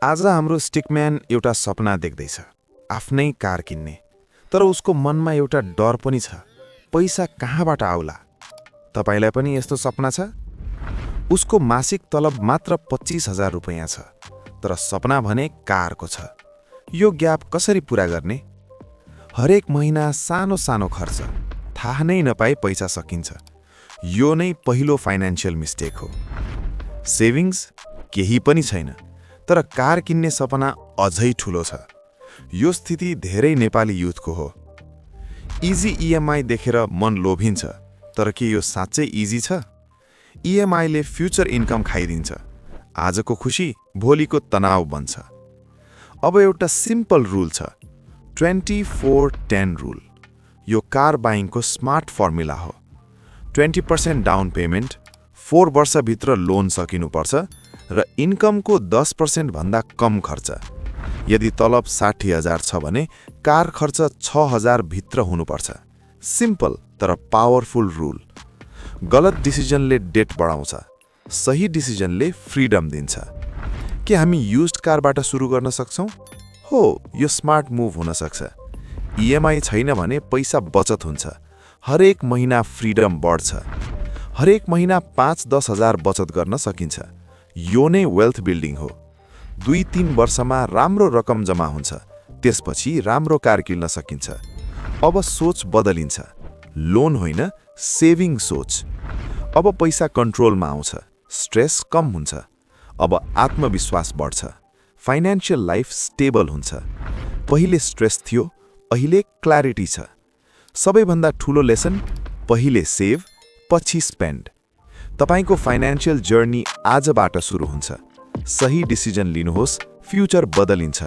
आज हाम्रो स्टिकम्यान एउटा सपना देख्दैछ, आफ्नै कार किन्ने। तर उसको मनमा एउटा डर पनि छ, पैसा कहाँबाट आउला। तपाईलाई पनि यस्तो सपना छ? उसको मासिक तलब मात्र 25,000 रुपैयाँ छ, तर सपना भने कारको छ। यो ग्याप कसरी पूरा गर्ने? हरेक महिना सानो सानो खर्च, थाहा नै नपाई पैसा सकिन्छ। यो नै पहिलो फाइनान्शियल मिस्टेक हो। सेभिङ्स केही पनि छैन, तर कार किन्ने सपना अझै ठूलो छ। यो स्थिति धेरै नेपाली युथको हो। इजी इएमआई देखेर मन लोभिन्छ, तर के यो साँच्चै इजी छ? इएमआईले फ्युचर इन्कम खाइदिन्छ। आजको खुसी भोलिको तनाव बन्छ। अब एउटा सिम्पल रुल छ, 24-10 रुल। यो कार बाइङको स्मार्ट फर्मुला हो। 20% डाउन पेमेन्ट, 4 वर्षभित्र लोन सकिनुपर्छ र इन्कमको 10% भन्दा कम खर्च। यदि तलब 60,000 छ भने कार खर्च 6,000 भित्र हुनुपर्छ। सिम्पल तर पावरफुल रुल। गलत डिसिजनले डेट बढाउँछ, सही डिसिजनले फ्रिडम दिन्छ। के हामी युज्ड कारबाट सुरु गर्न सक्छौँ? हो, यो स्मार्ट मुभ हुन सक्छ। इएमआई छैन भने पैसा बचत हुन्छ। हरेक महिना फ्रिडम बढ्छ। हरेक महिना 5-10 हजार बचत गर्न सकिन्छ। यो नै वेल्थ बिल्डिङ हो। 2-3 वर्षमा राम्रो रकम जम्मा हुन्छ, त्यसपछि राम्रो कार किन्न सकिन्छ। अब सोच बदलिन्छ। लोन होइन, सेभिङ सोच। अब पैसा कन्ट्रोलमा आउँछ, स्ट्रेस कम हुन्छ। अब आत्मविश्वास बढ्छ, फाइनान्शियल लाइफ स्टेबल हुन्छ। पहिले स्ट्रेस थियो, अहिले क्ल्यारिटी छ। सबैभन्दा ठूलो लेसन, पहिले सेभ, पछि स्पेन्ड। तपाईको फाइनान्शियल जर्नी आजबाट सुरु हुन्छ। सही डिसिजन लिनुहोस्, फ्युचर बदलिन्छ।